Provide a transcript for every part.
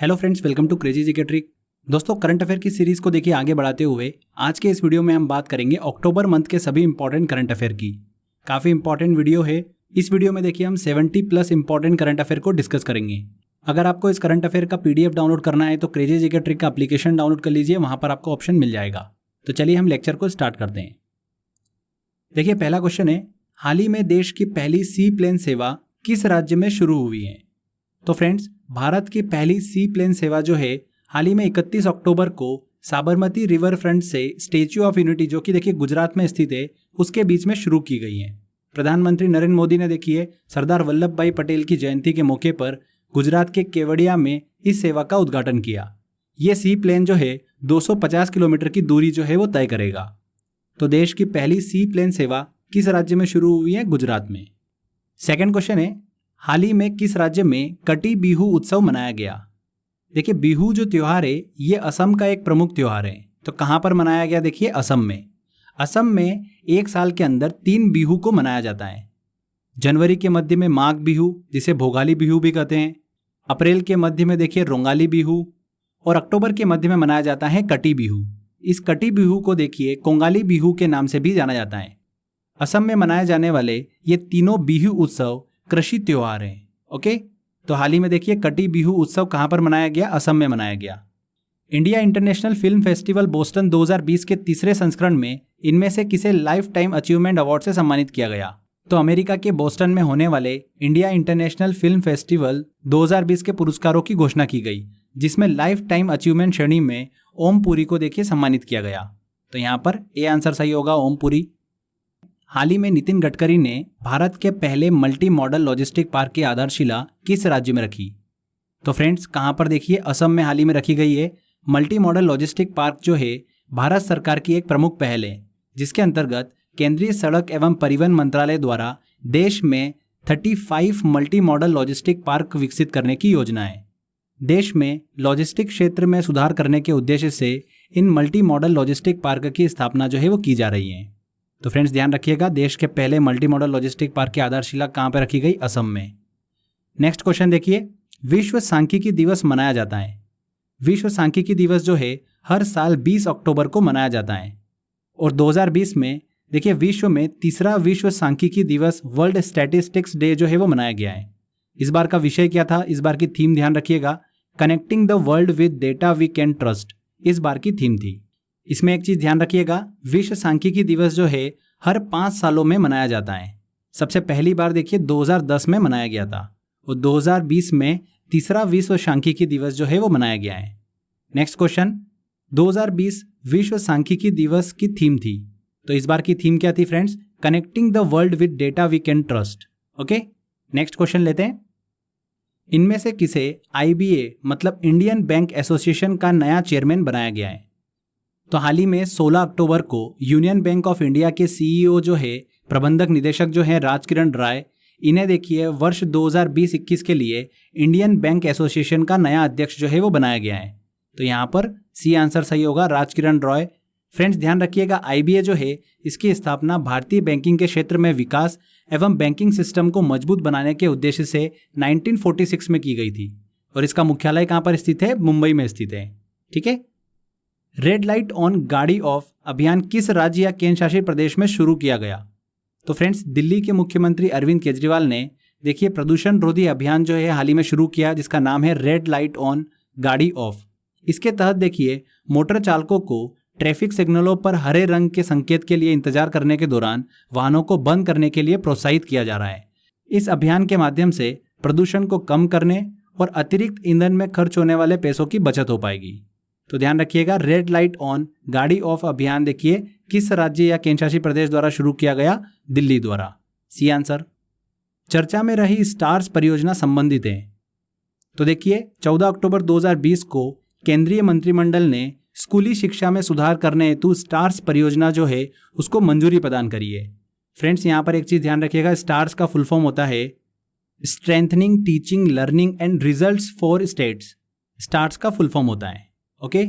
Hello friends, welcome to crazy GK trick. दोस्तों, current affair की series को देखिए आगे बढ़ाते हुए आज के इस वीडियो में हम बात करेंगे अक्टूबर मंथ के सभी इंपॉर्टेंट करंट अफेयर की। काफ़ी इंपॉर्टेंट वीडियो है। इस वीडियो में देखिए हम 70+ इंपॉर्टेंट करंट अफेयर को डिस्कस करेंगे। अगर आपको इस करंट अफेयर का PDF डाउनलोड करना है तो क्रेजी जीके ट्रिक का एप्लीकेशन डाउनलोड कर लीजिए, वहाँ पर आपको ऑप्शन मिल जाएगा। तो चलिए हम लेक्चर को स्टार्ट करते हैं। देखिए, पहला क्वेश्चन है, हाल ही में देश की पहली सी प्लेन सेवा किस राज्य में शुरू हुई है? तो फ्रेंड्स, भारत की पहली सी प्लेन सेवा जो है हाल ही में 31 अक्टूबर को साबरमती रिवर फ्रंट से स्टैच्यू ऑफ यूनिटी, जो कि देखिए गुजरात में स्थित है, उसके बीच में शुरू की गई है। प्रधानमंत्री नरेंद्र मोदी ने देखिए सरदार वल्लभ भाई पटेल की जयंती के मौके पर गुजरात के केवड़िया में इस सेवा का उद्घाटन किया। ये सी प्लेन जो है 250 किलोमीटर की दूरी जो है वो तय करेगा। तो देश की पहली सी प्लेन सेवा किस राज्य में शुरू हुई है? गुजरात में। सेकेंड क्वेश्चन है, हाल ही में किस राज्य में कटी बिहू उत्सव मनाया गया? देखिए, बिहू जो त्योहार है ये असम का एक प्रमुख त्योहार है। तो कहाँ पर मनाया गया? देखिए, असम में। असम में एक साल के अंदर 3 बिहू को मनाया जाता है। जनवरी के मध्य में माघ बिहू, जिसे भोगाली बिहू भी कहते हैं। अप्रैल के मध्य में देखिए रोंगाली बिहू, और अक्टूबर के मध्य में मनाया जाता है कटी बिहू। इस कटी बिहू को देखिए कोंगाली बिहू के नाम से भी जाना जाता है। असम में मनाए जाने वाले ये तीनों बिहू उत्सव कृषि त्योहार हैं। ओके, तो हाल ही में देखिए कटी बिहू उत्सव कहाँ पर मनाया गया? असम में मनाया गया। India international film festival Boston 2020 के तीसरे संस्करण में इनमें से किसे लाइफ टाइम अचीवमेंट अवार्ड से सम्मानित किया गया? तो अमेरिका के बोस्टन में होने वाले इंडिया इंटरनेशनल फिल्म फेस्टिवल 2020 के पुरस्कारों की घोषणा की गई, जिसमें लाइफ टाइम अचीवमेंट श्रेणी में ओम पुरी को देखिए सम्मानित किया गया। तो यहाँ पर ए आंसर सही होगा, ओम पुरी। हाल ही में नितिन गडकरी ने भारत के पहले मल्टी मॉडल लॉजिस्टिक पार्क की आधारशिला किस राज्य में रखी? तो फ्रेंड्स, कहाँ पर? देखिए, असम में हाल ही में रखी गई है। मल्टी मॉडल लॉजिस्टिक पार्क जो है भारत सरकार की एक प्रमुख पहल है, जिसके अंतर्गत केंद्रीय सड़क एवं परिवहन मंत्रालय द्वारा देश में 35 मल्टी मॉडल लॉजिस्टिक पार्क विकसित करने की योजना है। देश में लॉजिस्टिक क्षेत्र में सुधार करने के उद्देश्य से इन मल्टी मॉडल लॉजिस्टिक पार्क की स्थापना जो है वो की जा रही है। तो फ्रेंड्स, ध्यान रखिएगा, देश के पहले मल्टी मॉडल लॉजिस्टिक पार्क की आधारशिला कहाँ पर रखी गई? असम में। नेक्स्ट क्वेश्चन देखिए, विश्व सांख्यिकी दिवस मनाया जाता है। विश्व सांख्यिकी दिवस जो है हर साल 20 अक्टूबर को मनाया जाता है, और 2020 में देखिए विश्व में तीसरा विश्व सांख्यिकी दिवस वर्ल्ड स्टैटिस्टिक्स डे जो है वो मनाया गया है। इस बार का विषय क्या था? इस बार की थीम ध्यान रखिएगा, connecting the world with data we can trust. इस बार की थीम थी। इसमें एक चीज ध्यान रखिएगा, विश्व सांख्यिकी दिवस जो है हर 5 सालों में मनाया जाता है। सबसे पहली बार देखिए 2010 में मनाया गया था, और 2020 में तीसरा विश्व सांख्यिकी दिवस जो है वो मनाया गया है। नेक्स्ट क्वेश्चन, 2020 विश्व सांख्यिकी दिवस की थीम थी। तो इस बार की थीम क्या थी friends? Connecting the world with data we can trust. Okay, next question लेते हैं। इनमें से किसे IBA मतलब इंडियन बैंक एसोसिएशन का नया चेयरमैन बनाया गया है? तो हाल ही में 16 अक्टूबर को यूनियन बैंक ऑफ इंडिया के CEO जो है, प्रबंधक निदेशक जो है राजकिरण राय, इन्हें देखिए वर्ष 2020-21 के लिए इंडियन बैंक एसोसिएशन का नया अध्यक्ष जो है वो बनाया गया है। तो यहाँ पर सी आंसर सही होगा, राजकिरण रॉय। फ्रेंड्स, ध्यान रखिएगा, IBA जो है इसकी स्थापना भारतीय बैंकिंग के क्षेत्र में विकास एवं बैंकिंग सिस्टम को मजबूत बनाने के उद्देश्य से 1946 में की गई थी, और इसका मुख्यालय कहाँ पर स्थित है? मुंबई में स्थित है। ठीक है। रेड लाइट ऑन गाड़ी ऑफ अभियान किस राज्य या केंद्र शासित प्रदेश में शुरू किया गया? तो फ्रेंड्स, दिल्ली के मुख्यमंत्री अरविंद केजरीवाल ने देखिए प्रदूषण रोधी अभियान जो है हाल ही में शुरू किया, जिसका नाम है रेड लाइट ऑन गाड़ी ऑफ। इसके तहत देखिए मोटर चालकों को ट्रैफिक सिग्नलों पर हरे रंग के संकेत के लिए इंतजार करने के दौरान वाहनों को बंद करने के लिए प्रोत्साहित किया जा रहा है। इस अभियान के माध्यम से प्रदूषण को कम करने और अतिरिक्त ईंधन में खर्च होने वाले पैसों की बचत हो पाएगी। तो ध्यान रखिएगा, रेड लाइट ऑन गाड़ी ऑफ अभियान देखिए किस राज्य या केंद्र शासित प्रदेश द्वारा शुरू किया गया? दिल्ली द्वारा। C answer. चर्चा में रही स्टार्स परियोजना संबंधित है। तो देखिए 14 अक्टूबर 2020 को केंद्रीय मंत्रिमंडल ने स्कूली शिक्षा में सुधार करने हेतु स्टार्स परियोजना जो है उसको मंजूरी प्रदान करी है। फ्रेंड्स, यहाँ पर एक चीज ध्यान रखिएगा, स्टार्स का फुल फॉर्म होता है strengthening teaching learning and results for states. Stars का फुल फॉर्म होता है। ओके,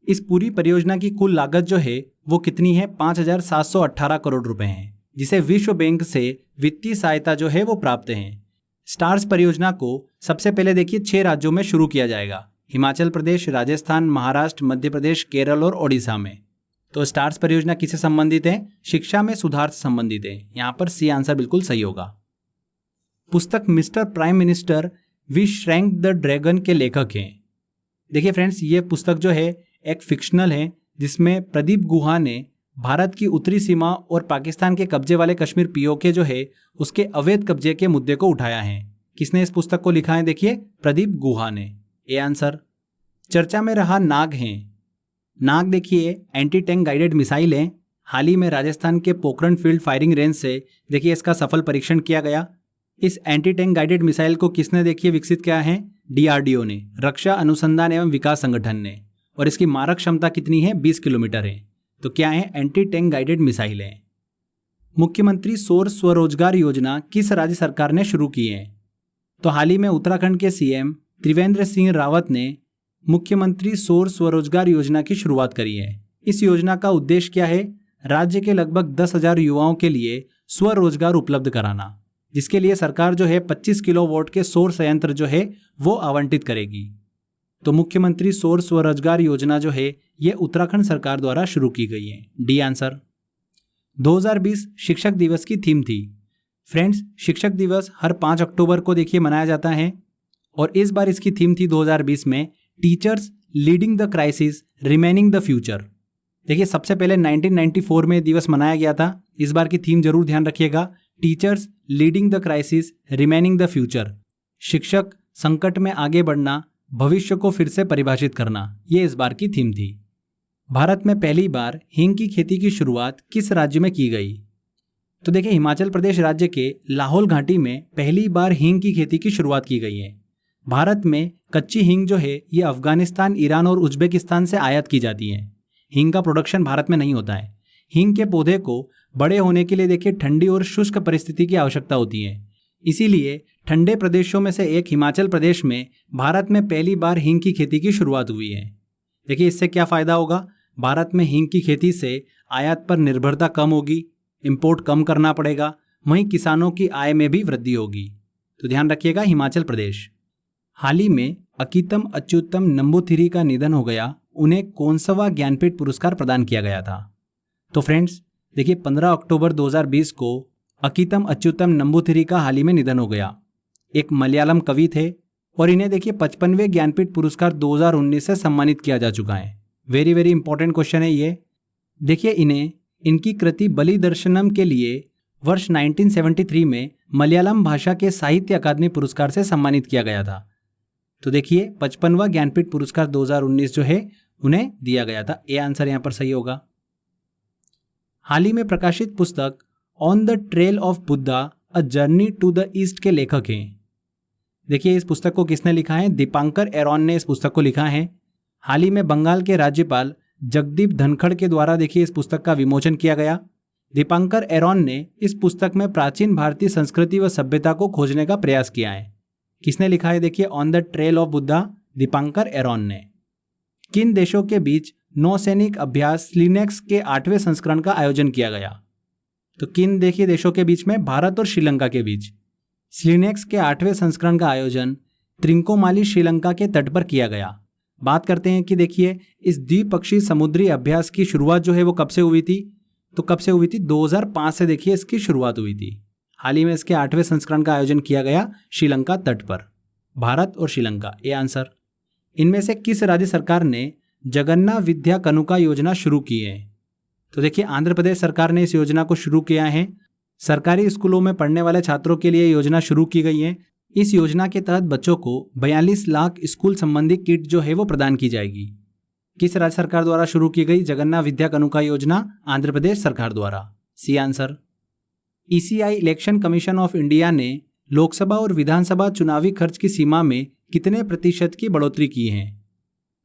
इस पूरी परियोजना की कुल लागत जो है वो कितनी है? 5,718 करोड़ रुपए है, जिसे विश्व बैंक से वित्तीय सहायता जो है वो प्राप्त है। स्टार्स परियोजना को सबसे पहले देखिए 6 राज्यों में शुरू किया जाएगा। हिमाचल प्रदेश, राजस्थान, महाराष्ट्र, मध्य प्रदेश, केरल और ओडिशा में। तो स्टार्स परियोजना किससे संबंधित है? शिक्षा में सुधार से संबंधित है। यहाँ पर सी आंसर बिल्कुल सही होगा। पुस्तक mister prime minister we shrank the dragon के लेखक हैं। देखिए फ्रेंड्स, ये पुस्तक जो है एक फिक्शनल है, जिसमें प्रदीप गुहा ने भारत की उत्तरी सीमा और पाकिस्तान के कब्जे वाले कश्मीर पीओके जो है उसके अवैध कब्जे के मुद्दे को उठाया है। किसने इस पुस्तक को लिखा है? देखिए, प्रदीप गुहा ने। A answer. चर्चा में रहा नाग है। नाग देखिए एंटी टैंक गाइडेड मिसाइल है। हाल ही में राजस्थान के पोखरण फील्ड फायरिंग रेंज से देखिए इसका सफल परीक्षण किया गया। इस एंटी टैंक गाइडेड मिसाइल को किसने देखिए विकसित किया है? डीआरडीओ ने, रक्षा अनुसंधान एवं विकास संगठन ने। और इसकी मारक क्षमता कितनी है? 20 किलोमीटर है। तो क्या है? एंटी टैंक गाइडेड मिसाइल है। मुख्यमंत्री सौर स्वरोजगार योजना किस राज्य सरकार ने शुरू की है? तो हाल ही में उत्तराखंड के सीएम त्रिवेंद्र सिंह रावत ने मुख्यमंत्री सौर स्वरोजगार योजना की शुरुआत करी है। इस योजना का उद्देश्य क्या है? राज्य के लगभग 10,000 युवाओं के लिए स्वरोजगार उपलब्ध कराना, जिसके लिए सरकार जो है 25 किलोवाट के सौर संयंत्र जो है वो आवंटित करेगी। तो मुख्यमंत्री सौर स्वरोजगार योजना जो है ये उत्तराखंड सरकार द्वारा शुरू की गई है। D answer. 2020 शिक्षक दिवस की थीम थी। फ्रेंड्स, शिक्षक दिवस हर 5 अक्टूबर को देखिए मनाया जाता है और इस बार इसकी थीम थी 2020 में teachers leading the crisis remaining the future. देखिए सबसे पहले 1994 में दिवस मनाया गया था। इस बार की थीम जरूर ध्यान रखिएगा, teachers leading the crisis remaining the future. शिक्षक संकट में आगे बढ़ना, भविष्य को फिर से परिभाषित करना, ये इस बार की थीम थी। भारत में पहली बार हींग की खेती की शुरुआत किस राज्य में की गई? तो देखिए हिमाचल प्रदेश राज्य के लाहौल घाटी में पहली बार हींग की खेती की शुरुआत की गई है। भारत में कच्ची हींग जो है ये अफगानिस्तान, ईरान और उज्बेकिस्तान से आयात की जाती है। हींग का प्रोडक्शन भारत में नहीं होता है। हींग के पौधे को बड़े होने के लिए देखिए ठंडी और शुष्क परिस्थिति की आवश्यकता होती है। इसीलिए ठंडे प्रदेशों में से एक हिमाचल प्रदेश में भारत में पहली बार हींग की खेती की शुरुआत हुई है। देखिए इससे क्या फायदा होगा? भारत में हींग की खेती से आयात पर निर्भरता कम होगी, इंपोर्ट कम करना पड़ेगा, वहीं किसानों की आय में भी वृद्धि होगी। तो ध्यान रखिएगा हिमाचल प्रदेश। हाल ही में अकीतम अच्युतम नंबूथिरी का निधन हो गया, उन्हें कौनसवा ज्ञानपीठ पुरस्कार प्रदान किया गया था? तो फ्रेंड्स देखिए 15 अक्टूबर 2020 को अकीतम अच्युतम नंबूथिरी का हाल ही में निधन हो गया। एक मलयालम कवि थे और इन्हें देखिए 55वें ज्ञानपीठ पुरस्कार 2019 से सम्मानित किया जा चुका है। वेरी वेरी इंपॉर्टेंट क्वेश्चन है ये। देखिए इन्हें इनकी कृति बलि दर्शनम के लिए वर्ष 1973 में मलयालम भाषा के साहित्य अकादमी पुरस्कार से सम्मानित किया गया था। तो देखिए 55वां ज्ञानपीठ पुरस्कार 2019 जो है उन्हें दिया गया था। ए आंसर यहाँ पर सही होगा। हाल ही में प्रकाशित पुस्तक on the trail of Buddha a journey to the east के लेखक हैं। देखिए इस पुस्तक को किसने लिखा है? दीपांकर एरॉन ने इस पुस्तक को लिखा है। हाल ही में बंगाल के राज्यपाल जगदीप धनखड़ के द्वारा देखिए इस पुस्तक का विमोचन किया गया। दीपांकर एरॉन ने इस पुस्तक में प्राचीन भारतीय संस्कृति व सभ्यता को खोजने का प्रयास किया है। किसने लिखा है? देखिए on the trail of Buddha, Dipankar Aaron ने। किन देशों के बीच नौसैनिक अभ्यास स्लिनेक्स के 8वें संस्करण का आयोजन किया गया? तो किन देखिए देशों के बीच में? भारत और श्रीलंका के बीच स्लिनेक्स के 8वें संस्करण का आयोजन त्रिंकोमाली श्रीलंका के तट पर किया गया। बात करते हैं कि देखिए इस द्विपक्षीय समुद्री अभ्यास की शुरुआत जो है वो कब से हुई थी? तो कब से हुई थी? 2005 से देखिए इसकी शुरुआत हुई थी। हाल ही में इसके 8वें संस्करण का आयोजन किया गया श्रीलंका तट पर। भारत और श्रीलंका। A answer. इनमें से किस राज्य सरकार ने जगन्नाथ विद्या कनुका योजना शुरू की है? तो देखिए आंध्र प्रदेश सरकार ने इस योजना को शुरू किया है। सरकारी स्कूलों में पढ़ने वाले छात्रों के लिए योजना शुरू की गई है। इस योजना के तहत बच्चों को 42 लाख स्कूल संबंधी किट जो है वो प्रदान की जाएगी। किस राज्य सरकार द्वारा शुरू की गई जगन्नाथ विद्या कनुका योजना? आंध्र प्रदेश सरकार द्वारा। C answer. ECI election commission of India ने लोकसभा और विधानसभा चुनावी खर्च की सीमा में कितने प्रतिशत की बढ़ोतरी की है?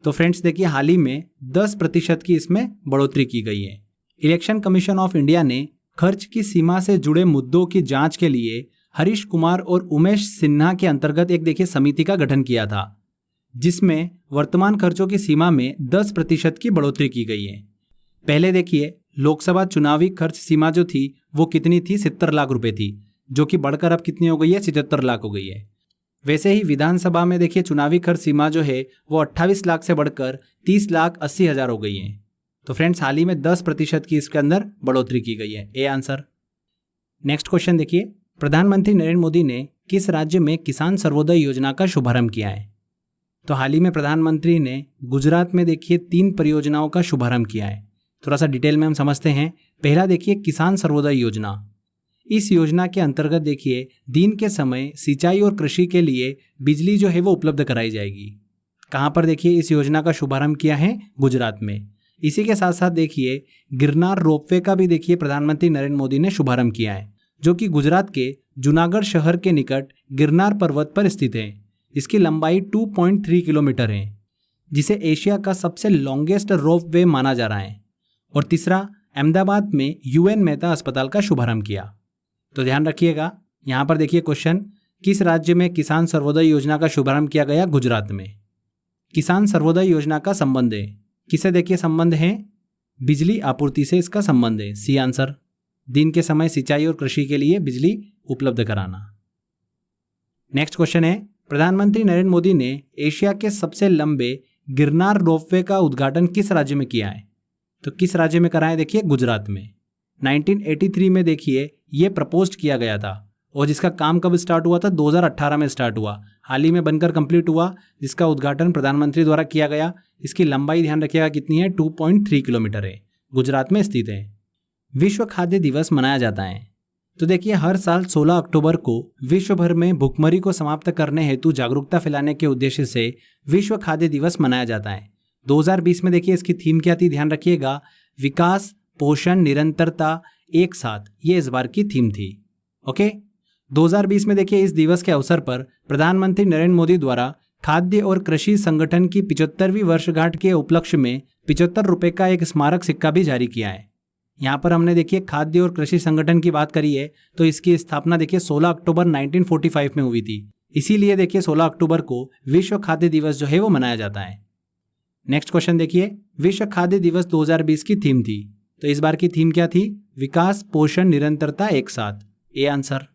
तो फ्रेंड्स देखिए हाल ही में 10% की इसमें बढ़ोतरी की गई है। इलेक्शन कमीशन ऑफ इंडिया ने खर्च की सीमा से जुड़े मुद्दों की जांच के लिए हरीश कुमार और उमेश सिन्हा के अंतर्गत एक देखिए समिति का गठन किया था, जिसमें वर्तमान खर्चों की सीमा में 10% की बढ़ोतरी की गई है। पहले देखिए लोकसभा चुनावी खर्च सीमा जो थी वो कितनी थी? 70 लाख रुपए थी, जो कि बढ़कर अब कितनी हो गई है? 77 लाख हो गई है। वैसे ही विधानसभा में देखिए चुनावी खर्च सीमा जो है वो 28 लाख से बढ़कर 30,80,000 हो गई है। तो फ्रेंड्स हाल ही में 10% की इसके अंदर बढ़ोतरी की गई है। A answer. नेक्स्ट क्वेश्चन देखिए, प्रधानमंत्री नरेंद्र मोदी ने किस राज्य में किसान सर्वोदय योजना का शुभारंभ किया है? तो हाल ही में प्रधानमंत्री ने गुजरात में देखिए 3 परियोजनाओं का शुभारंभ किया है। थोड़ा सा डिटेल में हम समझते हैं। पहला देखिए किसान सर्वोदय योजना। इस योजना के अंतर्गत देखिए दिन के समय सिंचाई और कृषि के लिए बिजली जो है वो उपलब्ध कराई जाएगी। कहाँ पर देखिए इस योजना का शुभारंभ किया है? गुजरात में। इसी के साथ साथ देखिए गिरनार रोपवे का भी देखिए प्रधानमंत्री नरेंद्र मोदी ने शुभारंभ किया है, जो कि गुजरात के जूनागढ़ शहर के निकट गिरनार पर्वत पर स्थित है। इसकी लंबाई 2.3 किलोमीटर है, जिसे एशिया का सबसे लॉन्गेस्ट रोपवे माना जा रहा है। और तीसरा, अहमदाबाद में UN मेहता अस्पताल का शुभारंभ किया। तो ध्यान रखिएगा, यहाँ पर देखिए क्वेश्चन, किस राज्य में किसान सर्वोदय योजना का शुभारंभ किया गया? गुजरात में। किसान सर्वोदय योजना का संबंध है, किसे देखिए संबंध है? बिजली आपूर्ति से इसका संबंध है। C answer. दिन के समय सिंचाई और कृषि के लिए बिजली उपलब्ध कराना। नेक्स्ट क्वेश्चन है, प्रधानमंत्री नरेंद्र मोदी ने एशिया के सबसे लंबे गिरनार रोपवे का उद्घाटन किस राज्य में किया है? तो किस राज्य में कराया? देखिए गुजरात में। 1983 में देखिए ये प्रपोज किया गया था, और जिसका काम कब स्टार्ट हुआ था? 2018 में स्टार्ट हुआ। हाल ही में बनकर कंप्लीट हुआ, जिसका उद्घाटन प्रधानमंत्री द्वारा किया गया। इसकी लंबाई ध्यान रखिएगा कितनी है? 2.3 किलोमीटर है। गुजरात में स्थित है। विश्व खाद्य दिवस मनाया जाता है। तो देखिए हर साल 16 अक्टूबर को विश्व भर में भुखमरी को समाप्त करने हेतु जागरूकता फैलाने के उद्देश्य से विश्व खाद्य दिवस मनाया जाता है। 2020 में देखिए इसकी थीम क्या थी? ध्यान रखिएगा, विकास, पोषण, निरंतरता, एक साथ। ये इस बार की थीम थी। ओके। 2020 में देखिए इस दिवस के अवसर पर प्रधानमंत्री नरेंद्र मोदी द्वारा खाद्य और कृषि संगठन की 75वीं वर्षगांठ के उपलक्ष्य में 75 रुपए का एक स्मारक सिक्का भी जारी किया है। यहाँ पर हमने देखिए खाद्य और कृषि संगठन की बात करी है, तो इसकी स्थापना देखिए 16 अक्टूबर 1945 में हुई थी। इसीलिए देखिए 16 अक्टूबर को विश्व खाद्य दिवस जो है वो मनाया जाता है। नेक्स्ट क्वेश्चन देखिए, विश्व खाद्य दिवस 2020 की थीम थी। तो इस बार की थीम क्या थी? विकास, पोषण, निरंतरता, एक साथ। A answer.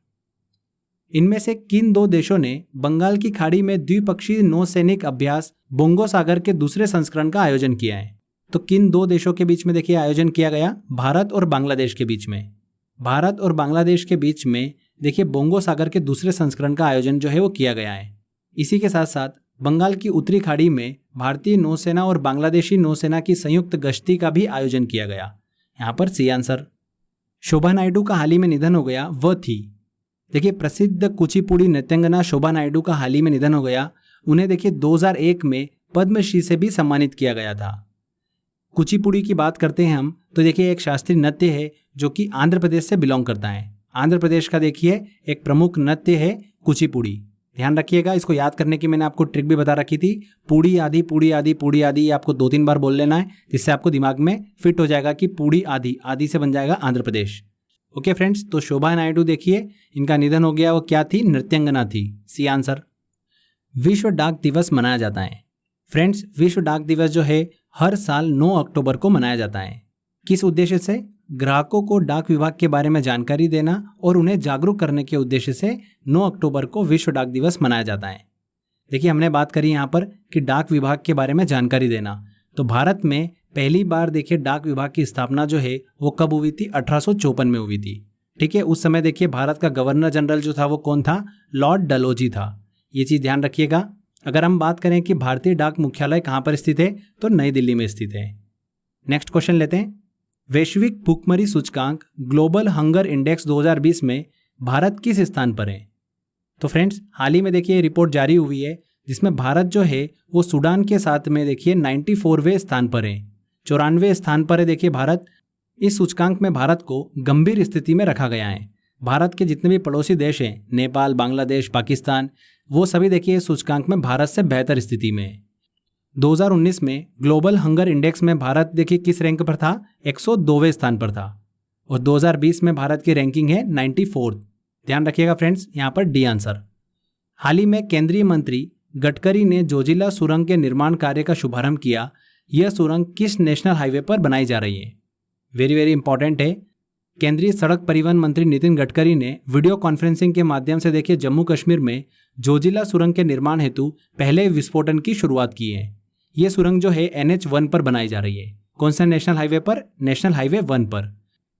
इनमें से किन 2 देशों ने बंगाल की खाड़ी में द्विपक्षीय नौसैनिक अभ्यास बोंगो सागर के दूसरे संस्करण का आयोजन किया है? तो किन 2 देशों के बीच में देखिए आयोजन किया गया? भारत और बांग्लादेश के बीच में। भारत और बांग्लादेश के बीच में देखिए बोंगो सागर के दूसरे संस्करण का आयोजन जो है वो किया गया है। इसी के साथ साथ बंगाल की उत्तरी खाड़ी में भारतीय नौसेना और बांग्लादेशी नौसेना की संयुक्त गश्ती का भी आयोजन किया गया। यहाँ पर सी आंसर। शोभा नायडू का हाल ही में निधन हो गया, वह थी। देखिए प्रसिद्ध कुचिपुड़ी नृत्यांगना शोभा नायडू का हाल ही में निधन हो गया। उन्हें देखिए 2001 में पद्मश्री से भी सम्मानित किया गया था। कुचिपुड़ी की बात करते हैं हम, तो देखिए एक शास्त्रीय नृत्य है जो कि आंध्र प्रदेश से बिलोंग करता है। आंध्र प्रदेश का देखिए एक प्रमुख नृत्य है कुचिपुड़ी। ध्यान रखिएगा, इसको याद करने की मैंने आपको ट्रिक भी बता रखी थी। पूड़ी आदि, पूड़ी आदि, पूड़ी आदि, ये आपको 2-3 बार बोल लेना है, जिससे आपको दिमाग में फिट हो जाएगा कि पूड़ी आदि, आदि से बन जाएगा आंध्र प्रदेश। ओके फ्रेंड्स, तो शोभा नायडू देखिए इनका निधन हो गया। वो क्या थी? नृत्यांगना थी। C answer. विश्व डाक दिवस मनाया जाता है। फ्रेंड्स, विश्व डाक दिवस जो है हर साल 9 अक्टूबर को मनाया जाता है। किस उद्देश्य से? ग्राहकों को डाक विभाग के बारे में जानकारी देना और उन्हें जागरूक करने के उद्देश्य से 9 अक्टूबर को विश्व डाक दिवस मनाया जाता है। देखिए हमने बात करी यहाँ पर कि डाक विभाग के बारे में जानकारी देना। तो भारत में पहली बार देखिए डाक विभाग की स्थापना जो है वो कब हुई थी? 1854 में हुई थी। ठीक है, उस समय देखिए भारत का गवर्नर जनरल जो था वो कौन था? लॉर्ड डलहौजी था। ये चीज़ ध्यान रखिएगा। अगर हम बात करें कि भारतीय डाक मुख्यालय कहाँ पर स्थित है, तो नई दिल्ली में स्थित है। नेक्स्ट क्वेश्चन लेते हैं। वैश्विक भूखमरी सूचकांक ग्लोबल हंगर इंडेक्स 2020 में भारत किस स्थान पर है? तो फ्रेंड्स हाल ही में देखिए रिपोर्ट जारी हुई है, जिसमें भारत जो है वो सूडान के साथ में देखिए 94वें स्थान पर है। 94वें स्थान पर है देखिए भारत। इस सूचकांक में भारत को गंभीर स्थिति में रखा गया है। भारत के जितने भी पड़ोसी देश हैं, नेपाल, बांग्लादेश, पाकिस्तान, वो सभी देखिए इस सूचकांक में भारत से बेहतर स्थिति में है। 2019 में ग्लोबल हंगर इंडेक्स में भारत देखिए किस रैंक पर था? 102वें स्थान पर था। और 2020 में भारत की रैंकिंग है 94। ध्यान रखिएगा फ्रेंड्स, यहाँ पर डी आंसर। हाल ही में केंद्रीय मंत्री गडकरी ने जोजिला सुरंग के निर्माण कार्य का शुभारंभ किया। यह सुरंग किस नेशनल हाईवे पर बनाई जा रही है? वेरी वेरी इंपॉर्टेंट है। केंद्रीय सड़क परिवहन मंत्री नितिन गडकरी ने वीडियो कॉन्फ्रेंसिंग के माध्यम से देखिए जम्मू कश्मीर में जोजिला सुरंग के निर्माण हेतु पहले विस्फोटन की शुरुआत की है। ये सुरंग जो है NH1 पर बनाई जा रही है। कौन सा नेशनल हाईवे पर? नेशनल हाईवे 1 पर।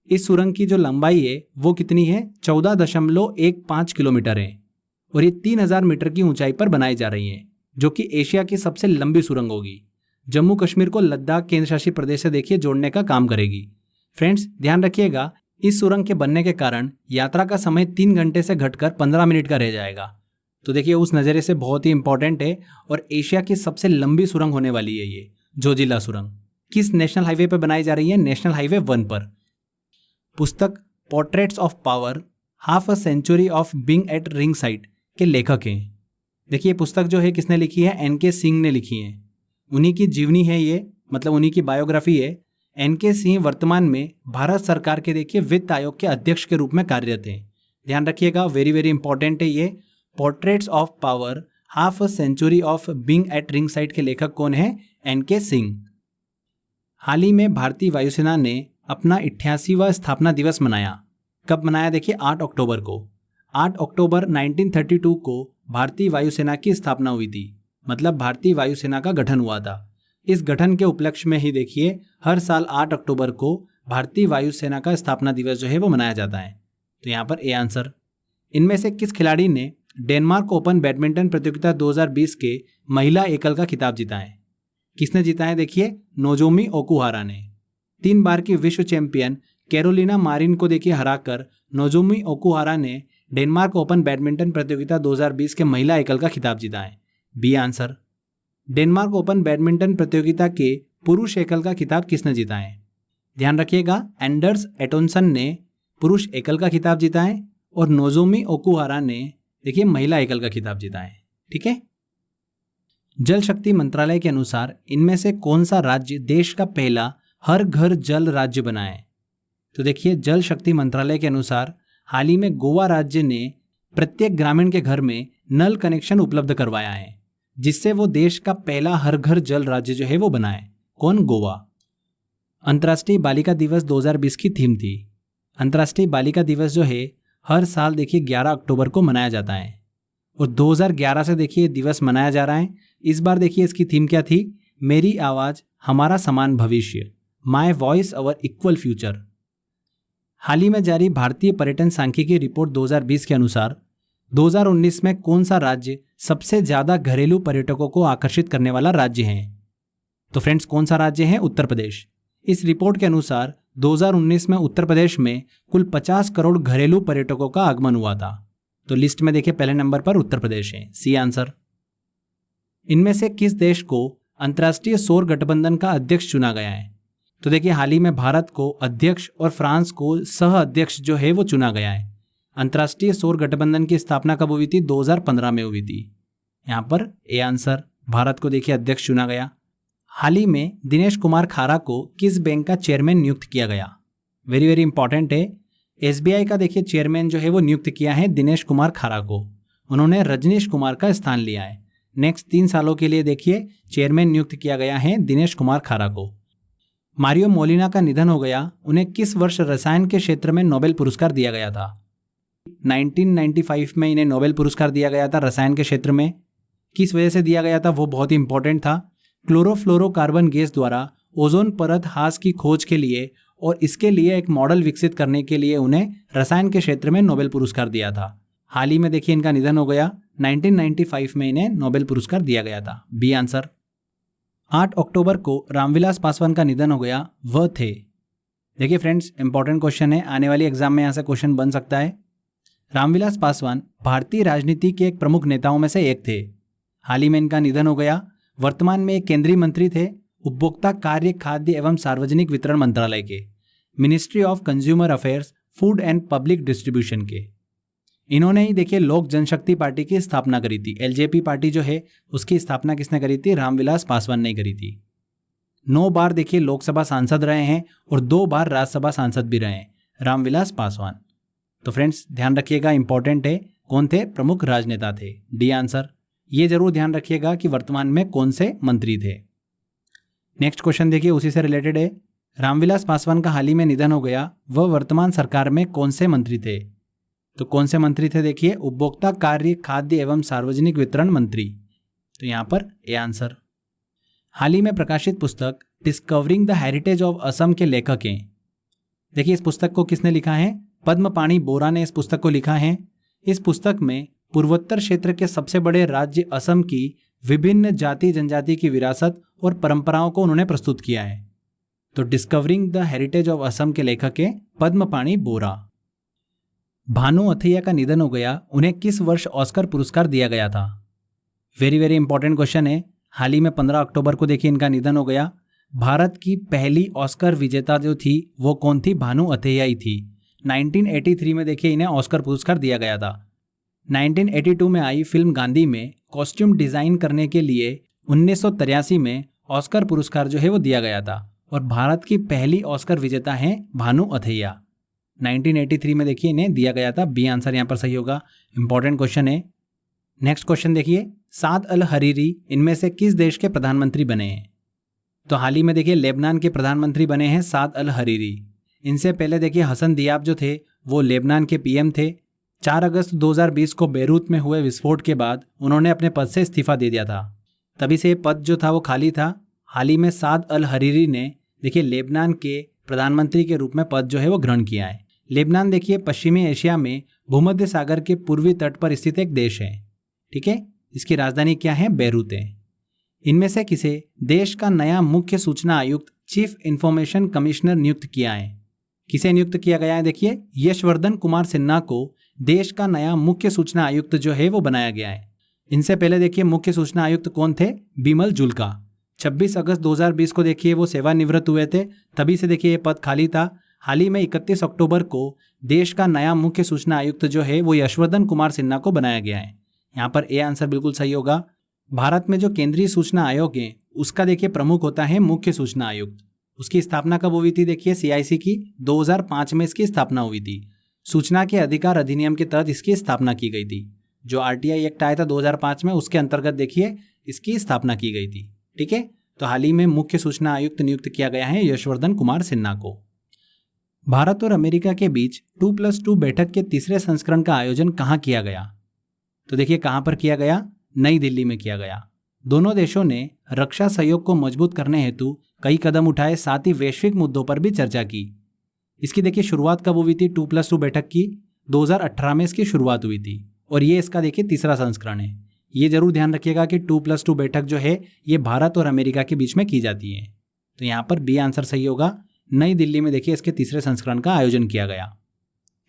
इस सुरंग की जो लंबाई है वो कितनी है? 14.15 किलोमीटर है और ये 3000 मीटर की ऊंचाई पर बनाई जा रही है, जो कि एशिया की सबसे लंबी सुरंग होगी। जम्मू कश्मीर को लद्दाख केंद्र शासित प्रदेश से देखिए जोड़ने का काम करेगी। फ्रेंड्स ध्यान रखिएगा, इस सुरंग के बनने के कारण यात्रा का समय 3 घंटे से घटकर 15 मिनट का रह जाएगा। तो देखिए उस नज़रिए से बहुत ही इंपॉर्टेंट है और एशिया की सबसे लंबी सुरंग होने वाली है ये जोजिला सुरंग। किस नेशनल हाईवे पर बनाई जा रही है? नेशनल हाईवे 1 पर। पुस्तक portraits of power, half a century of being at ring side के लेखक हैं। देखिए पुस्तक जो है किसने लिखी है? NK सिंह ने लिखी है। उन्हीं की जीवनी है ये, मतलब उन्हीं की बायोग्राफी है। NK सिंह वर्तमान में भारत सरकार के देखिए वित्त आयोग के अध्यक्ष के रूप में कार्यरत हैं। ध्यान रखिएगा, वेरी वेरी इंपॉर्टेंट है ये। Portraits of power, half a century of being at ring side के लेखक कौन है? NK सिंह। हाल ही में भारतीय वायुसेना ने अपना 88वां स्थापना दिवस मनाया। कब मनाया? देखिए 8 अक्टूबर को। 8 अक्टूबर 1932 को भारतीय वायुसेना की स्थापना हुई थी, मतलब भारतीय वायुसेना का गठन हुआ था। इस गठन के उपलक्ष्य में ही देखिए हर साल 8 अक्टूबर को भारतीय वायुसेना का स्थापना दिवस जो है वो मनाया जाता है। तो यहाँ पर ए आंसर। इनमें से किस खिलाड़ी ने डेनमार्क ओपन बैडमिंटन प्रतियोगिता 2020 के महिला एकल का खिताब जीता है? किसने जीता है? देखिए नोजोमी ओकुहारा ने। 3 बार की विश्व चैंपियन कैरोलिना मारिन को देखिए हराकर नोजोमी ओकुहारा ने डेनमार्क ओपन बैडमिंटन प्रतियोगिता 2020 के महिला एकल का खिताब जीता है। B answer. Denmark open badminton प्रतियोगिता के पुरुष एकल का खिताब किसने जीता है? ध्यान रखिएगा, एंडर्स एटोनसन ने पुरुष एकल का खिताब जीता है और नोजोमी ओकुहारा ने देखिए महिला एकल का खिताब जीता है। ठीक है। जल शक्ति मंत्रालय के अनुसार इनमें से कौन सा राज्य देश का पहला हर घर जल राज्य बना है? तो देखिए जल शक्ति मंत्रालय के अनुसार हाल ही में गोवा राज्य ने प्रत्येक ग्रामीण के घर में नल कनेक्शन उपलब्ध करवाया है, जिससे वो देश का पहला हर घर जल राज्य जो है वो बना है। कौन? गोवा। अंतर्राष्ट्रीय बालिका दिवस 2020 की थीम थी। अंतर्राष्ट्रीय बालिका दिवस जो है हर साल देखिए 11 अक्टूबर को मनाया जाता है और 2011 से देखिए दिवस मनाया जा रहा है। इस बार देखिए इसकी थीम क्या थी? मेरी आवाज़ हमारा समान भविष्य, my voice our equal future. हाल ही में जारी भारतीय पर्यटन सांख्यिकी रिपोर्ट 2020 के अनुसार 2019 में कौन सा राज्य सबसे ज़्यादा घरेलू पर्यटकों को आकर्षित करने वाला राज्य है? तो फ्रेंड्स कौन सा राज्य है? उत्तर प्रदेश। इस रिपोर्ट के अनुसार 2019 में उत्तर प्रदेश में कुल 50 करोड़ घरेलू पर्यटकों का आगमन हुआ था। तो लिस्ट में देखिए पहले नंबर पर उत्तर प्रदेश है। C answer. इनमें से किस देश को अंतर्राष्ट्रीय सौर गठबंधन का अध्यक्ष चुना गया है? तो देखिए हाल ही में भारत को अध्यक्ष और फ्रांस को सह अध्यक्ष जो है वो चुना गया है। अंतर्राष्ट्रीय सौर गठबंधन की स्थापना कब हुई थी? 2015 में हुई थी। यहाँ पर ए आंसर, भारत को देखिए अध्यक्ष चुना गया। हाल ही में दिनेश कुमार खारा को किस बैंक का चेयरमैन नियुक्त किया गया? वेरी वेरी इंपॉर्टेंट है। SBI का देखिए चेयरमैन जो है वो नियुक्त किया है दिनेश कुमार खारा को। उन्होंने रजनीश कुमार का स्थान लिया है। नेक्स्ट 3 सालों के लिए देखिए चेयरमैन नियुक्त किया गया है दिनेश कुमार खारा को। मारियो मोलिना का निधन हो गया। उन्हें किस वर्ष रसायन के क्षेत्र में नोबेल पुरस्कार दिया गया था? 1995 में इन्हें नोबेल पुरस्कार दिया गया था रसायन के क्षेत्र में। किस वजह से दिया गया था वो बहुत ही इंपॉर्टेंट था। क्लोरोफ्लोरोकार्बन गैस द्वारा ओजोन परत ह्रास की खोज के लिए और इसके लिए एक मॉडल विकसित करने के लिए उन्हें रसायन के क्षेत्र में नोबेल पुरस्कार दिया था। हाल ही में देखिए इनका निधन हो गया। 1995 में इन्हें नोबेल पुरस्कार दिया गया था। B answer. 8 अक्टूबर को रामविलास पासवान का निधन हो गया, वह थे? देखिए फ्रेंड्स इंपॉर्टेंट क्वेश्चन है, आने वाली एग्जाम में यहाँ से क्वेश्चन बन सकता है। रामविलास पासवान भारतीय राजनीति के एक प्रमुख नेताओं में से एक थे। हाल ही में इनका निधन हो गया। वर्तमान में एक केंद्रीय मंत्री थे उपभोक्ता कार्य, खाद्य एवं सार्वजनिक वितरण मंत्रालय के, ministry of consumer affairs, food and public distribution के। इन्होंने ही देखिए लोक जनशक्ति पार्टी की स्थापना करी थी। LJP पार्टी जो है उसकी स्थापना किसने करी थी? रामविलास पासवान ने करी थी। 9 बार देखिए लोकसभा सांसद रहे हैं और 2 बार राज्यसभा सांसद भी रहे हैं रामविलास पासवान। तो फ्रेंड्स ध्यान रखिएगा, इंपॉर्टेंट है। कौन थे? प्रमुख राजनेता थे। D answer. ये जरूर ध्यान रखिएगा कि वर्तमान में कौन से मंत्री थे। नेक्स्ट क्वेश्चन देखिए उसी से रिलेटेड है। रामविलास पासवान का हाल ही में निधन हो गया, वह वर्तमान सरकार में कौन से मंत्री थे? तो कौन से मंत्री थे? देखिए, उपभोक्ता कार्य, खाद्य एवं सार्वजनिक वितरण मंत्री। तो यहाँ पर ए आंसर। हाल ही में प्रकाशित पुस्तक discovering the heritage of Assam के लेखक हैं। देखिए, इस पुस्तक को किसने लिखा है? पद्मपाणि बोरा ने इस पुस्तक को लिखा है। इस पुस्तक में पूर्वोत्तर क्षेत्र के सबसे बड़े राज्य असम की विभिन्न जाति जनजाति की विरासत और परंपराओं को उन्होंने प्रस्तुत किया है। तो discovering the heritage of Assam के लेखक हैं पद्मपाणि बोरा। भानु अथैया का निधन हो गया, उन्हें किस वर्ष ऑस्कर पुरस्कार दिया गया था? वेरी वेरी इंपॉर्टेंट क्वेश्चन है। हाल ही में 15 अक्टूबर को देखिए इनका निधन हो गया। भारत की पहली ऑस्कर विजेता जो थी वो कौन थी? भानु अथैया ही थी। 1983 में देखिए इन्हें ऑस्कर पुरस्कार दिया गया था। 1982 में आई फिल्म गांधी में कॉस्ट्यूम डिजाइन करने के लिए 1983 में ऑस्कर पुरस्कार जो है वो दिया गया था और भारत की पहली ऑस्कर विजेता हैं भानु अथैया। 1983 में देखिए इन्हें दिया गया था। बी आंसर यहाँ पर सही होगा। इंपॉर्टेंट क्वेश्चन है। नेक्स्ट क्वेश्चन देखिए, साद अल हरीरी इनमें से किस देश के प्रधानमंत्री बने हैं? तो हाल ही में देखिए लेबनान के प्रधानमंत्री बने हैं साद अल हरीरी। इनसे पहले देखिए हसन दियाब जो थे वो लेबनान के पीएम थे। 4 अगस्त 2020 को बेरूत में हुए विस्फोट के बाद उन्होंने अपने पद से इस्तीफा दे दिया था, तभी से पद जो था वो खाली था। हाल ही में साद अल हरीरी ने देखिए लेबनान के प्रधानमंत्री के रूप में पद जो है वो ग्रहण किया है। लेबनान देखिए पश्चिमी एशिया में भूमध्य सागर के पूर्वी तट पर स्थित एक देश है। ठीक है, इसकी राजधानी क्या है? बेरूत है। इनमें से किसे देश का नया मुख्य सूचना आयुक्त, चीफ इंफॉर्मेशन कमिश्नर नियुक्त किया है? किसे नियुक्त किया गया है? देखिए, यशवर्धन कुमार सिन्हा को देश का नया मुख्य सूचना आयुक्त जो है वो बनाया गया है। इनसे पहले देखिए मुख्य सूचना आयुक्त कौन थे? बिमल जुल्का। 26 अगस्त 2020 को देखिए वो सेवानिवृत्त हुए थे, तभी से देखिए ये पद खाली था। हाल ही में 31 अक्टूबर को देश का नया मुख्य सूचना आयुक्त जो है वो यशवर्धन कुमार सिन्हा को बनाया गया है। यहाँ पर ए आंसर बिल्कुल सही होगा। भारत में जो केंद्रीय सूचना आयोग है उसका देखिए प्रमुख होता है मुख्य सूचना आयुक्त। उसकी स्थापना कब हुई थी? देखिए सीआईसी की 2005 में इसकी स्थापना हुई थी। सूचना के अधिकार अधिनियम के तहत इसकी स्थापना की गई थी। जो आरटीआई एक्ट आया था 2005 में उसके अंतर्गत देखिए इसकी स्थापना की गई थी। ठीक है, तो हाल ही में मुख्य सूचना आयुक्त नियुक्त किया गया है यशवर्धन कुमार सिन्हा को। भारत और अमेरिका के बीच 2+2 बैठक के तीसरे संस्करण का आयोजन कहाँ किया गया? तो देखिए कहाँ पर किया गया? नई दिल्ली में किया गया। दोनों देशों ने रक्षा सहयोग को मजबूत करने हेतु कई कदम उठाए, साथ ही वैश्विक मुद्दों पर भी चर्चा की। इसकी देखिए शुरुआत कब हुई थी? 2+2 बैठक की 2018 में इसकी शुरुआत हुई थी और ये इसका देखिए तीसरा संस्करण है। ये जरूर ध्यान रखिएगा कि 2+2 बैठक जो है ये भारत और अमेरिका के बीच में की जाती है। तो यहाँ पर बी आंसर सही होगा। नई दिल्ली में देखिए इसके तीसरे संस्करण का आयोजन किया गया।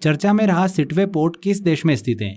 चर्चा में रहा सिटवे पोर्ट किस देश में स्थित है?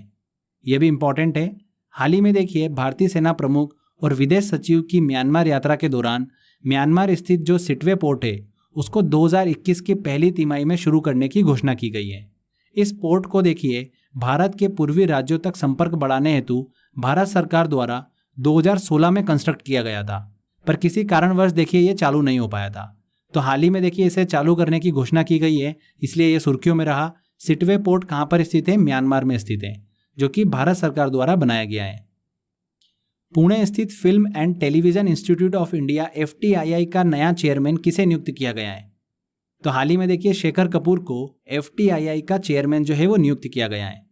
यह भी इंपॉर्टेंट है। हाल ही में देखिए भारतीय सेना प्रमुख और विदेश सचिव की म्यांमार यात्रा के दौरान म्यांमार स्थित जो सिटवे पोर्ट है उसको 2021 की पहली तिमाही में शुरू करने की घोषणा की गई है। इस पोर्ट को देखिए भारत के पूर्वी राज्यों तक संपर्क बढ़ाने हेतु भारत सरकार द्वारा 2016 में कंस्ट्रक्ट किया गया था, पर किसी कारणवश देखिए ये चालू नहीं हो पाया था। तो हाल ही में देखिए इसे चालू करने की घोषणा की गई है, इसलिए ये सुर्खियों में रहा। सिटवे पोर्ट कहाँ पर स्थित है? म्यांमार में स्थित है, जो कि भारत सरकार द्वारा बनाया गया है। पुणे स्थित film and television institute of India FTII का नया चेयरमैन किसे नियुक्त किया गया है? तो हाल ही में देखिए शेखर कपूर को FTII का चेयरमैन जो है वो नियुक्त किया गया है।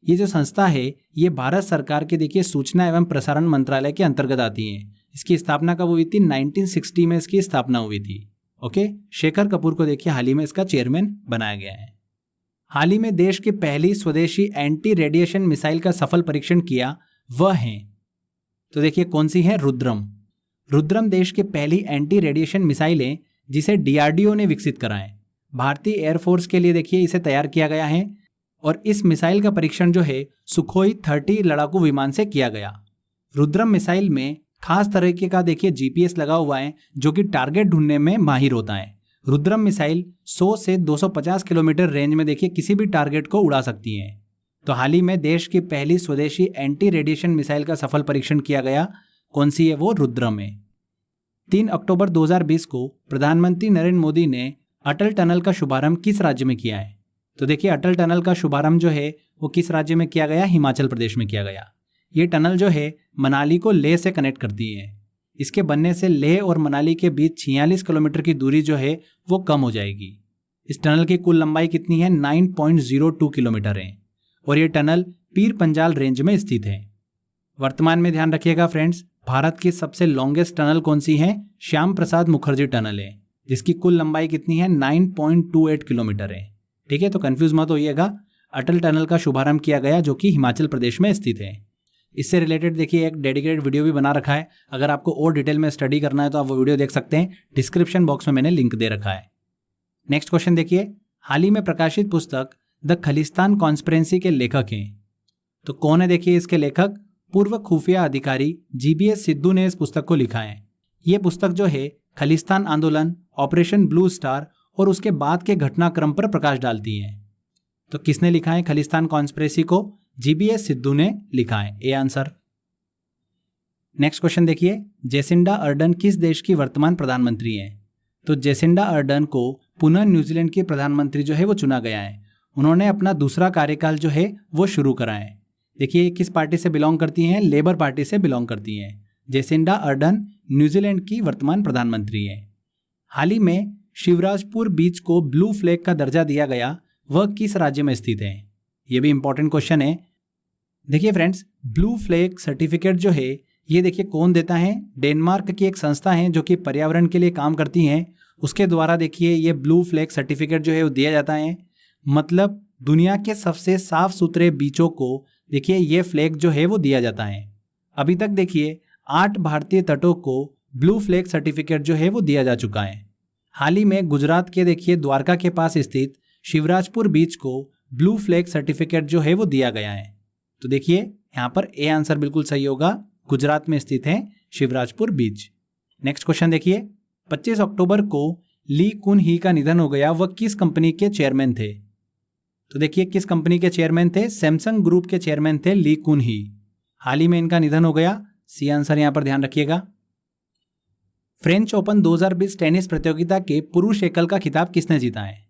ये जो संस्था है ये भारत सरकार के देखिए सूचना एवं प्रसारण मंत्रालय के अंतर्गत आती है। इसकी स्थापना कब हुई थी? 1960 में इसकी स्थापना हुई थी। ओके, शेखर कपूर को देखिए हाल ही में इसका चेयरमैन बनाया गया है। हाल ही में देश की पहली स्वदेशी एंटी रेडिएशन मिसाइल का सफल परीक्षण किया, वह है तो देखिए कौन सी है? रुद्रम। रुद्रम देश की पहली एंटी रेडिएशन मिसाइल है जिसे DRDO ने विकसित करा है। भारतीय एयरफोर्स के लिए देखिए इसे तैयार किया गया है और इस मिसाइल का परीक्षण जो है सुखोई 30 लड़ाकू विमान से किया गया। रुद्रम मिसाइल में खास तरीके का देखिए GPS लगा हुआ है जो कि टारगेट ढूंढने में माहिर होता है। रुद्रम मिसाइल 100 से 250 किलोमीटर रेंज में देखिए किसी भी टारगेट को उड़ा सकती है। तो हाल ही में देश की पहली स्वदेशी एंटी रेडिएशन मिसाइल का सफल परीक्षण किया गया। कौन सी है? वो रुद्रम है। 3 अक्टूबर 2020 को प्रधानमंत्री नरेंद्र मोदी ने अटल टनल का शुभारंभ किस राज्य में किया है? तो देखिए अटल टनल का शुभारंभ जो है वो किस राज्य में किया गया? हिमाचल प्रदेश में किया गया। ये टनल जो है मनाली को लेह से कनेक्ट करती है। इसके बनने से लेह और मनाली के बीच 46 किलोमीटर की दूरी जो है वो कम हो जाएगी। इस टनल की कुल लंबाई कितनी है? 9.02 किलोमीटर है और ये टनल पीर पंजाल रेंज में स्थित है। वर्तमान में ध्यान रखिएगा फ्रेंड्स, भारत की सबसे लॉन्गेस्ट टनल कौन सी है? श्याम प्रसाद मुखर्जी टनल है, जिसकी कुल लंबाई कितनी है? 9.28 किलोमीटर है। ठीक है, तो कंफ्यूज मत होइएगा। अटल टनल का शुभारंभ किया गया जो कि हिमाचल प्रदेश में स्थित है। इससे रिलेटेड देखिए एक डेडिकेटेड वीडियो भी बना रखा है, अगर आपको और डिटेल में स्टडी करना है तो आप वो वीडियो देख सकते हैं, डिस्क्रिप्शन बॉक्स में मैंने लिंक दे रखा है। नेक्स्ट क्वेश्चन देखिए, हाल ही में प्रकाशित पुस्तक द खलिस्तान कॉन्स्पिरेसी के लेखक हैं, तो कौन है? देखिए इसके लेखक पूर्व खुफिया अधिकारी जीबीएस सिद्धू ने इस पुस्तक को लिखा है। ये पुस्तक जो है खलिस्तान आंदोलन, ऑपरेशन ब्लू स्टार और उसके बाद के घटनाक्रम पर प्रकाश डालती है। तो किसने लिखा है खलिस्तान कॉन्स्पिरेसी को? जीबीएस सिद्धू ने लिखा है, ए आंसर। नेक्स्ट क्वेश्चन देखिए, जेसिंडा अर्डन किस देश की वर्तमान प्रधानमंत्री हैं? तो जेसिंडा अर्डन को पुनः न्यूजीलैंड की प्रधानमंत्री जो है वो चुना गया है। उन्होंने अपना दूसरा कार्यकाल जो है वो शुरू करा है। देखिए किस पार्टी से बिलोंग करती हैं? लेबर पार्टी से बिलोंग करती हैं। जेसिंडा अर्डन न्यूजीलैंड की वर्तमान प्रधानमंत्री है। हाल ही में शिवराजपुर बीच को ब्लू फ्लैग का दर्जा दिया गया, वह किस राज्य में स्थित है? यह भी इंपॉर्टेंट क्वेश्चन है। देखिए फ्रेंड्स, ब्लू फ्लैग सर्टिफिकेट जो है ये देखिए कौन देता है? डेनमार्क की एक संस्था है जो कि पर्यावरण के लिए काम करती है, उसके द्वारा देखिए ये ब्लू फ्लैग सर्टिफिकेट जो है वो दिया जाता है। मतलब दुनिया के सबसे साफ सुथरे बीचों को देखिए ये फ्लैग जो है वो दिया जाता है। अभी तक देखिए 8 भारतीय तटों को ब्लू फ्लैग सर्टिफिकेट जो है वो दिया जा चुका है। हाल ही में गुजरात के देखिए द्वारका के पास स्थित शिवराजपुर बीच को ब्लू फ्लैग सर्टिफिकेट जो है वो दिया गया है। तो देखिए यहाँ पर ए आंसर बिल्कुल सही होगा, गुजरात में स्थित है शिवराजपुर बीच। नेक्स्ट क्वेश्चन देखिए, 25 अक्टूबर को ली कुन ही का निधन हो गया, वह किस कंपनी के चेयरमैन थे? तो देखिए किस कंपनी के चेयरमैन थे? सैमसंग ग्रुप के चेयरमैन थे ली कुन ही। हाल ही में इनका निधन हो गया, सी आंसर यहां पर ध्यान रखिएगा। फ्रेंच ओपन 2020 टेनिस प्रतियोगिता के पुरुष एकल का खिताब किसने जीता है?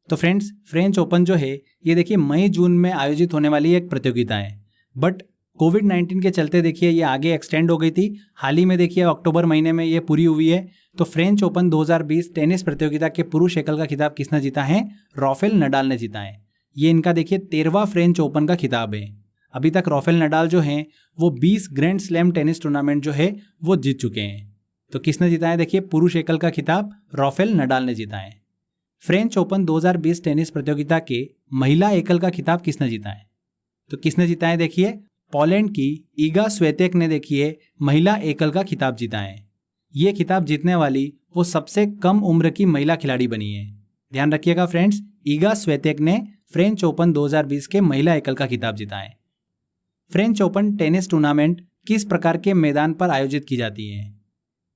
तो फ्रेंड्स, फ्रेंच ओपन जो है ये देखिए मई जून में आयोजित होने वाली एक प्रतियोगिता है, बट कोविड-19 के चलते देखिए ये आगे एक्सटेंड हो गई थी। हाल ही में देखिए अक्टूबर महीने में ये पूरी हुई है। तो फ्रेंच ओपन 2020 टेनिस प्रतियोगिता के पुरुष एकल का खिताब किसने जीता है? राफेल नडाल ने जीता है। ये इनका देखिए 13वां फ्रेंच ओपन का खिताब है। अभी तक राफेल नडाल जो हैं वो 20 ग्रैंड स्लैम टेनिस टूर्नामेंट जो है वो जीत चुके हैं। तो किसने जीता है? देखिए पुरुष एकल का खिताब राफेल नडाल ने जीता है। फ्रेंच ओपन 2020 टेनिस प्रतियोगिता के महिला एकल का खिताब किसने जीता है? तो किसने जीता है? देखिए पोलैंड की ईगा स्वेतेक ने देखिए महिला एकल का खिताब जीता है। ये खिताब जीतने वाली वो सबसे कम उम्र की महिला खिलाड़ी बनी है। ध्यान रखिएगा फ्रेंड्स, ईगा स्वेतेक ने फ्रेंच ओपन 2020 के महिला एकल का खिताब जीता है। फ्रेंच ओपन टेनिस टूर्नामेंट किस प्रकार के मैदान पर आयोजित की जाती है?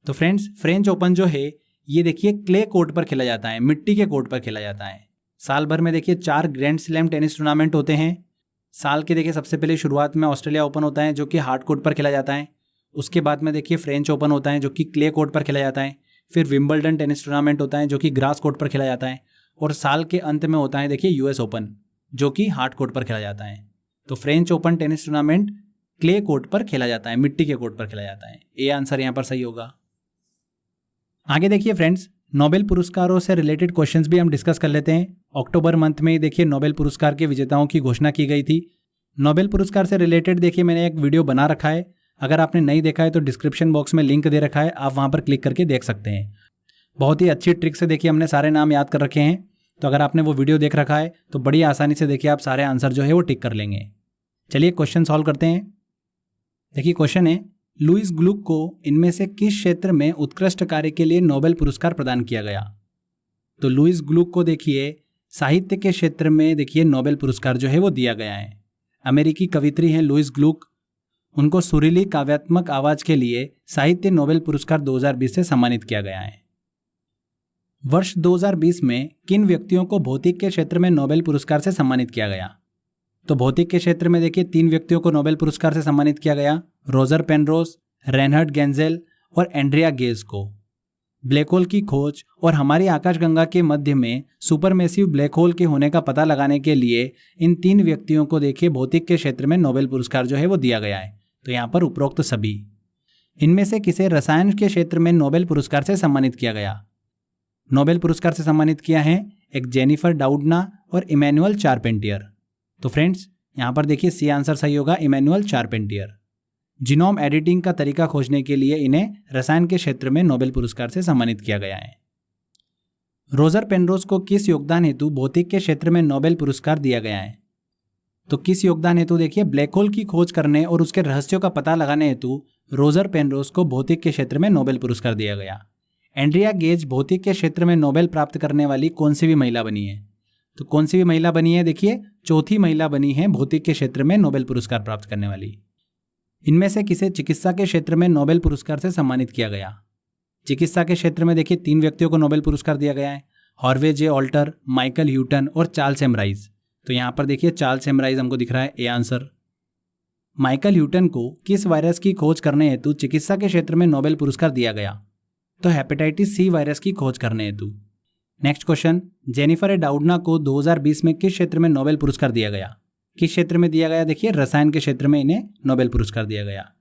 तो फ्रेंड्स, फ्रेंच ओपन जो है ये देखिए क्ले कोर्ट पर खेला जाता है, मिट्टी के कोर्ट पर खेला जाता है। साल भर में देखिए 4 ग्रैंड स्लैम टेनिस टूर्नामेंट होते हैं। साल के देखिए सबसे पहले शुरुआत में ऑस्ट्रेलिया ओपन होता है जो कि हार्ड कोर्ट पर खेला जाता है। उसके बाद में देखिए फ्रेंच ओपन होता है जो कि क्ले कोर्ट पर खेला जाता है। फिर विंबलडन टेनिस टूर्नामेंट होता है जो कि ग्रास कोर्ट पर खेला जाता है। और साल के अंत में होता है देखिए यूएस ओपन जो कि हार्ड कोर्ट पर खेला जाता है। तो French open tennis tournament clay court पर खेला जाता है, मिट्टी के कोर्ट पर खेला जाता है। ए आंसर यहाँ पर सही होगा। आगे देखिए फ्रेंड्स, नोबेल पुरस्कारों से रिलेटेड क्वेश्चंस भी हम डिस्कस कर लेते हैं। अक्टूबर मंथ में देखिए नोबेल पुरस्कार के विजेताओं की घोषणा की गई थी। नोबेल पुरस्कार से रिलेटेड देखिए मैंने एक वीडियो बना रखा है, अगर आपने नहीं देखा है तो डिस्क्रिप्शन बॉक्स में लिंक दे रखा है, आप वहां पर क्लिक करके देख सकते हैं। बहुत ही अच्छी ट्रिक से देखिए हमने सारे नाम याद कर रखे हैं। तो अगर आपने वो वीडियो देख रखा है तो बड़ी आसानी से देखिए आप सारे आंसर जो है वो टिक कर लेंगे। चलिए क्वेश्चन सॉल्व करते हैं। देखिए क्वेश्चन है, लुईस ग्लुक को इनमें से किस क्षेत्र में उत्कृष्ट कार्य के लिए नोबेल पुरस्कार प्रदान किया गया? तो लुईस ग्लुक को देखिए साहित्य के क्षेत्र में देखिए नोबेल पुरस्कार जो है वो दिया गया है। अमेरिकी कवित्री हैं लुईस ग्लुक, उनको सुरीली काव्यात्मक आवाज के लिए साहित्य नोबेल पुरस्कार 2020 से सम्मानित किया गया है। वर्ष 2020 में किन व्यक्तियों को भौतिक के क्षेत्र में नोबेल पुरस्कार से सम्मानित किया गया? तो भौतिक के क्षेत्र में देखिए 3 व्यक्तियों को नोबेल पुरस्कार से सम्मानित किया गया, रोजर पेनरोज, रेनहर्ड गेंजेल और एंड्रिया गेज को। ब्लैक होल की खोज और हमारी आकाशगंगा के मध्य में सुपरमेसिव ब्लैक होल के होने का पता लगाने के लिए इन 3 व्यक्तियों को देखिए भौतिक के क्षेत्र में नोबेल पुरस्कार जो है वो दिया गया है। तो यहाँ पर उपरोक्त सभी। इनमें से किसे रसायन के क्षेत्र में नोबेल पुरस्कार से सम्मानित किया गया? नोबेल पुरस्कार से सम्मानित किया है एक जेनिफर डाउडना और इमैनुअल चारपेंटियर। तो फ्रेंड्स यहाँ पर देखिए सी आंसर सही होगा, इमैनुअल चारपेंटियर। जीनोम एडिटिंग का तरीका खोजने के लिए इन्हें रसायन के क्षेत्र में नोबेल पुरस्कार से सम्मानित किया गया है। रोजर पेनरोज को किस योगदान हेतु भौतिक के क्षेत्र में नोबेल पुरस्कार दिया गया है? तो किस योगदान हेतु देखिए ब्लैक होल की खोज करने और उसके रहस्यों का पता लगाने हेतु रोजर पेनरोज को भौतिक के क्षेत्र में नोबेल पुरस्कार दिया गया। एंड्रिया गेज भौतिक के क्षेत्र में नोबेल प्राप्त करने वाली कौन सी भी महिला बनी है? तो कौन सी भी महिला बनी है? देखिए चौथी महिला बनी है भौतिक के क्षेत्र में नोबेल पुरस्कार प्राप्त करने वाली। इनमें से किसे चिकित्सा के क्षेत्र में नोबेल पुरस्कार से सम्मानित किया गया? चिकित्सा के क्षेत्र में देखिए 3 व्यक्तियों को नोबेल पुरस्कार दिया गया है, हार्वे जे ऑल्टर, माइकल ह्यूटन और चार्ल्स एमराइज। तो यहाँ पर देखिए चार्ल्स एमराइज हमको दिख रहा है ए आंसर। माइकल ह्यूटन को किस वायरस की खोज करने हेतु चिकित्सा के क्षेत्र में नोबेल पुरस्कार दिया गया? तो हेपेटाइटिस सी वायरस की खोज करने हेतु। नेक्स्ट क्वेश्चन, जेनिफर डाउडना को 2020 में किस क्षेत्र में नोबेल पुरस्कार दिया गया? किस क्षेत्र में दिया गया? देखिए रसायन के क्षेत्र में इन्हें नोबेल पुरस्कार दिया गया।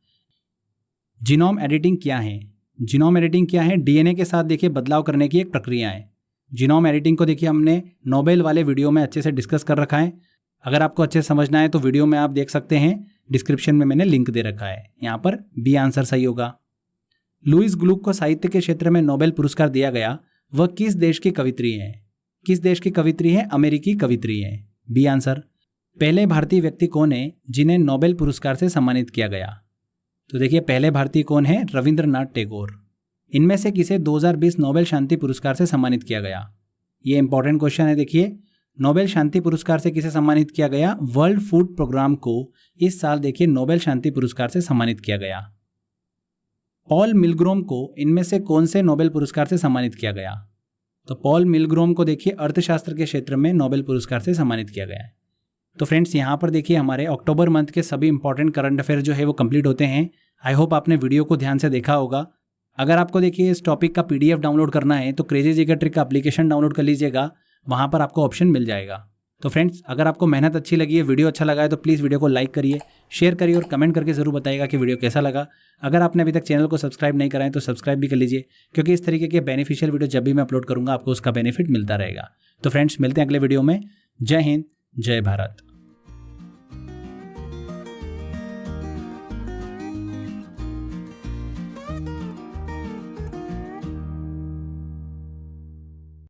जीनोम एडिटिंग क्या है? जीनोम एडिटिंग क्या है? डीएनए के साथ देखिए बदलाव करने की एक प्रक्रिया है। जीनोम एडिटिंग को देखिए हमने नोबेल वाले वीडियो में अच्छे से डिस्कस कर रखा है। अगर आपको अच्छे से समझना है तो वीडियो में आप देख सकते हैं, डिस्क्रिप्शन में मैंने लिंक दे रखा है। यहाँ पर बी आंसर सही होगा। लुइस ग्लुक को साहित्य के क्षेत्र में नोबेल पुरस्कार दिया गया, वह किस देश की कवित्री है? किस देश की कवित्री है? अमेरिकी कवित्री है, बी आंसर। पहले भारतीय व्यक्ति कौन है जिन्हें नोबेल पुरस्कार से सम्मानित किया गया? तो देखिए पहले भारतीय कौन है? रविंद्रनाथ टैगोर। इनमें से किसे 2020 नोबेल शांति पुरस्कार से सम्मानित किया गया? ये इंपॉर्टेंट क्वेश्चन है। देखिए नोबेल शांति पुरस्कार से किसे सम्मानित किया गया? वर्ल्ड फूड प्रोग्राम को इस साल देखिए नोबेल शांति पुरस्कार से सम्मानित किया गया। पॉल मिलग्रोम को इनमें से कौन से नोबेल पुरस्कार से सम्मानित किया गया? तो पॉल मिलग्रोम को देखिए अर्थशास्त्र के क्षेत्र में नोबेल पुरस्कार से सम्मानित किया गया है। तो फ्रेंड्स यहाँ पर देखिए हमारे अक्टूबर मंथ के सभी इंपॉर्टेंट करंट अफेयर जो है वो कंप्लीट होते हैं। आई होप आपने वीडियो को ध्यान से देखा होगा। अगर आपको देखिए इस टॉपिक का पीडीएफ डाउनलोड करना है तो क्रेजी जीके ट्रिक का एप्लीकेशन डाउनलोड कर लीजिएगा, वहाँ पर आपको ऑप्शन मिल जाएगा। तो फ्रेंड्स अगर आपको मेहनत अच्छी लगी है, वीडियो अच्छा लगा है तो प्लीज़ वीडियो को लाइक करिए, शेयर करिए और कमेंट करके ज़रूर बताइएगा कि वीडियो कैसा लगा। अगर आपने अभी तक चैनल को सब्सक्राइब नहीं करा है तो सब्सक्राइब भी कर लीजिए, क्योंकि इस तरीके के बेनिफिशियल वीडियो जब भी मैं अपलोड करूँगा आपको उसका बेनिफिट मिलता रहेगा। तो फ्रेंड्स मिलते हैं अगले वीडियो में। जय हिंद, जय भारत।